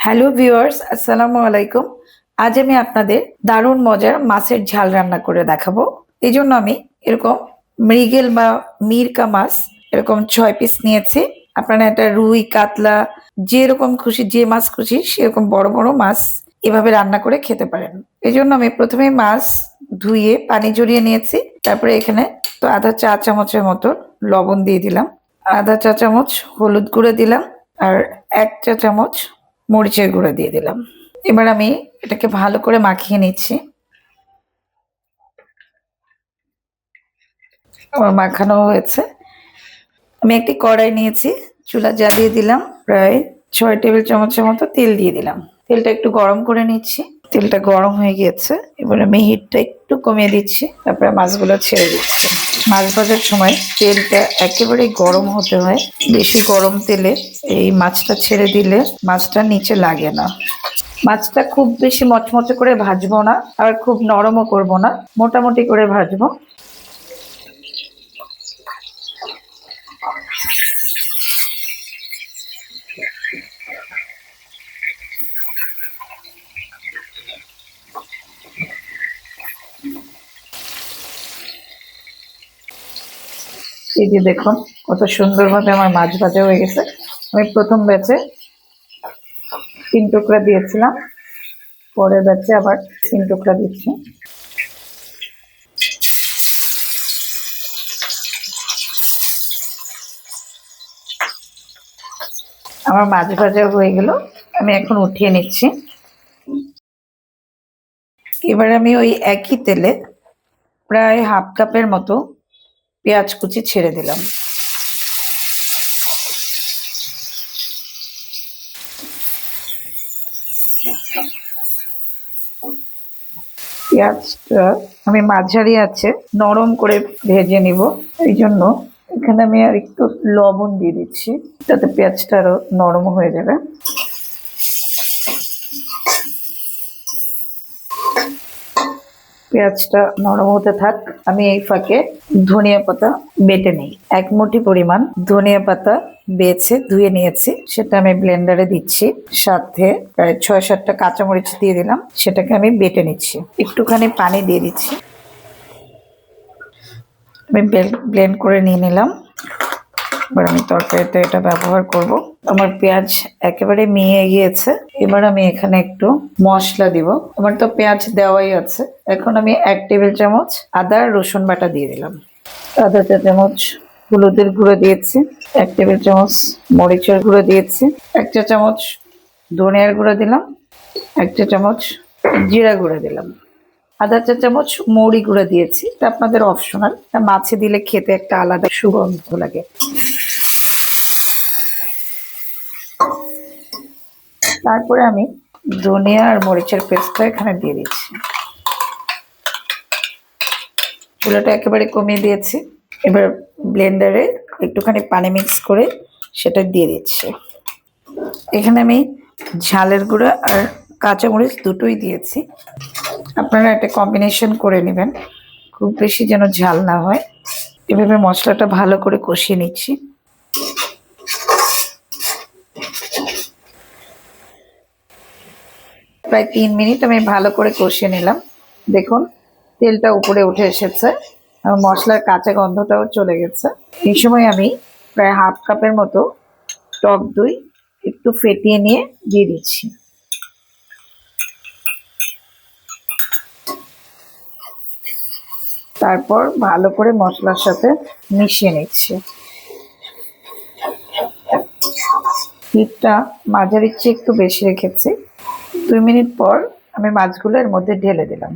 Hello viewers, আসসালামু আলাইকুম। আজ আমি আপনাদের দারুণ মজার মাছের ঝাল রান্না করে দেখাবো। এই জন্য আমি এরকম মৃগেল বা মিরকা মাছ এরকম 6 পিস নিয়েছি। আপনারা এটা রুই, কাতলা যেরকম খুশি, যে মাছ খুশি সেরকম বড় বড় মাছ এভাবে রান্না করে খেতে পারেন। এই জন্য আমি প্রথমে মাছ ধুয়ে পানি ঝরিয়ে নিয়েছি। তারপরে এখানে তো আধা চা চামচের মতো লবণ দিয়ে দিলাম, আধা চা চামচ হলুদ গুঁড়ো দিলাম, আর 1 চা চামচ মরিচের গুঁড়ো দিয়ে দিলাম। এবার আমি এটাকে ভালো করে মাখিয়ে নিচ্ছি। আমার মাখানো হয়েছে। আমি একটি কড়াই নিয়েছি, চুলা জ্বালিয়ে দিলাম, প্রায় 6 টেবিল চামচের মতো তেল দিয়ে দিলাম। তেলটা একটু গরম করে নিচ্ছি। তেলটা গরম হয়ে গিয়েছে, এবার আমি হিটটা একটু কমিয়ে দিচ্ছি, তারপরে মাছগুলো ছেড়ে দিচ্ছি। মাছ ভাজার সময় তেলটা একেবারে গরম হতে হয়। বেশি গরম তেলে এই মাছটা ছেড়ে দিলে মাছটা নিচে লাগে না। মাছটা খুব বেশি মচমচে করে ভাজবো না, আর খুব নরমও করব না, মোটামুটি করে ভাজবো। এই যে দেখুন কত সুন্দরভাবে আমার মাছ ভাজা হয়ে গেছে। আমি প্রথম ব্যাচে 3 টুকরা দিয়েছিলাম, পরের ব্যাচে আবার 3 টুকরা দিচ্ছি। আমার মাছ ভাজা হয়ে গেল, আমি এখন উঠিয়ে নিচ্ছি। এবার আমি ওই একই তেলে প্রায় হাফ কাপের মতো পেঁয়াজ কুচি ছেড়ে দিলাম। পেঁয়াজটা আমি মাঝারি আছে নরম করে ভেজে নিব। এই জন্য এখানে আমি আর একটু লবণ দিয়ে দিচ্ছি, যাতে পেঁয়াজটা আরো নরম হয়ে যাবে। পেঁয়াজটা নরম হতে থাক, আমি এই ফাঁকে ধনিয়া পাতা বেটে নিই। 1 মুঠি পরিমাণ ধনিয়া পাতা বেছে ধুয়ে নিয়েছি, সেটা আমি ব্লেন্ডারে দিচ্ছি। সাথে প্রায় 6-7টা কাঁচামরিচ দিয়ে দিলাম, সেটাকে আমি বেটে নিচ্ছি। একটুখানি পানি দিয়ে দিচ্ছি, আমি ব্লেন্ড করে নিয়ে নিলাম। এবার আমি তরকারিতে এটা ব্যবহার করব। আমার পেঁয়াজ একেবারে মিয়ে গিয়েছে। এবার আমি এখানে একটু মশলা দিব। আমার তো পেঁয়াজ দেওয়াই আছে। এখন আমি 1 টেবিল চামচ আদা রসুন বাটা দিয়ে দিলাম, আধা চা চামচ হলুদের গুঁড়ো দিয়েছি, 1 টেবিল চামচ মরিচের গুঁড়ো দিয়েছি, 1 চা চামচ ধনিয়ার গুঁড়ো দিলাম, 1 চা চামচ জিরা গুঁড়ো দিলাম, আধা চা চামচ মৌরি গুঁড়ো দিয়েছি। এটা আপনাদের অপশনাল, মাছে দিলে খেতে একটা আলাদা সুগন্ধ লাগে। তারপরে আমি ধনিয়া আর মরিচের পেস্টটা এখানে দিয়ে দিচ্ছি। চুলাটা একেবারে কমিয়ে দিয়েছি। এবার ব্লেন্ডারে একটুখানি পানি মিক্স করে সেটা দিয়ে দিচ্ছি। এখানে আমি ঝালের গুঁড়া আর কাঁচামরিচ দুটোই দিয়েছি। আপনারা একটা কম্বিনেশন করে নেবেন, খুব বেশি যেন ঝাল না হয়। এভাবে মশলাটা ভালো করে কষিয়ে নিচ্ছি। প্রায় 3 মিনিট আমি ভালো করে কষিয়ে নিলাম। দেখুন তেলটা উপরে উঠে এসেছে, আর মশলার কাঁচা গন্ধটাও চলে গেছে। এই সময় আমি প্রায় হাফ কাপের মতো টক দই একটু ফেটিয়ে নিয়ে দিয়ে দিচ্ছি। তারপর ভালো করে মশলার সাথে মিশিয়ে নিচ্ছি। হিটটা মাঝারির চেয়ে একটু বেশি রেখেছি। 2 মিনিট পর আমি মাছগুলো এর মধ্যে ঢেলে দিলাম।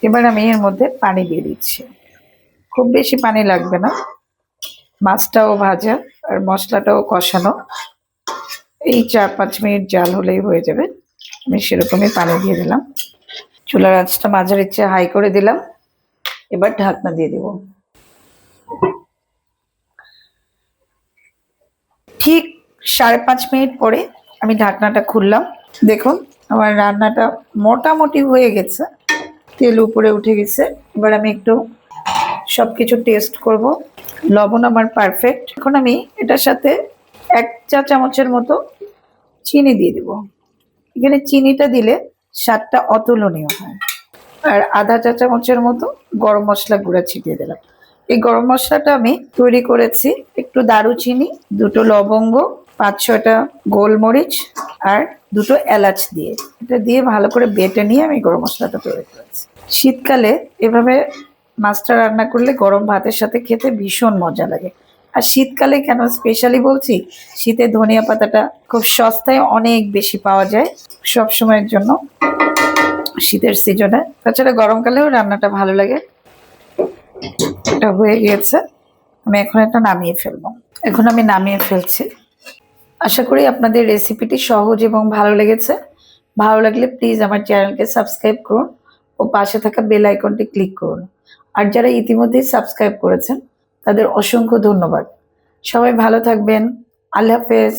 এবার আমি এর মধ্যে পানি দিয়ে দিচ্ছি। খুব বেশি পানি লাগবে না, মাছটাও ভাজা আর মশলাটাও কষানো। এই 4-5 মিনিট জাল হলেই হয়ে যাবে। আমি সেরকমই পানি দিয়ে দিলাম। চুলার আঁচটা মাঝারির চেয়ে হাই করে দিলাম। এবার ঢাকনা দিয়ে দিব। ঠিক 5.5 মিনিট পরে আমি ঢাকনাটা খুললাম। দেখুন আমার রান্নাটা মোটামুটি হয়ে গেছে, তেল উপরে উঠে গেছে। এবার আমি একটু সবকিছু টেস্ট করব। লবণ আমার পারফেক্ট। এখন আমি এটার সাথে 1 চা চামচের মতো চিনি দিয়ে দিব। এখানে চিনিটা দিলে স্বাদটা অতুলনীয় হয়। আর আধা চা চামচের মতো গরম মশলা গুঁড়া ছিটিয়ে দিলাম। এই গরম মশলাটা আমি তৈরি করেছি একটু দারুচিনি, 2টো লবঙ্গ, 5-6টা গোলমরিচ আর 2টো এলাচ দিয়ে। এটা দিয়ে ভালো করে বেটে নিয়ে আমি গরম মশলাটা তৈরি করেছি। শীতকালে এভাবে মাছটা রান্না করলে গরম ভাতের সাথে খেতে ভীষণ মজা লাগে। আর শীতকালে কেন স্পেশালি বলছি, শীতে ধনিয়া পাতাটা খুব সস্তায় অনেক বেশি পাওয়া যায় সব সময়ের জন্য, শীতের সিজনে। তাছাড়া গরমকালেও রান্নাটা ভালো লাগে। এটা হয়ে গিয়েছে, আমি এখন এটা নামিয়ে ফেলবো। এখন আমি নামিয়ে ফেলছি। আশা করি আপনাদের রেসিপিটি সহজ এবং ভালো লেগেছে। ভালো লাগলে প্লিজ আমার চ্যানেলকে সাবস্ক্রাইব করুন ও পাশে থাকা বেল আইকনটি ক্লিক করুন। আর যারা ইতিমধ্যেই সাবস্ক্রাইব করেছেন তাদের অসংখ্য ধন্যবাদ। সবাই ভালো থাকবেন। আল্লাহ হাফেজ।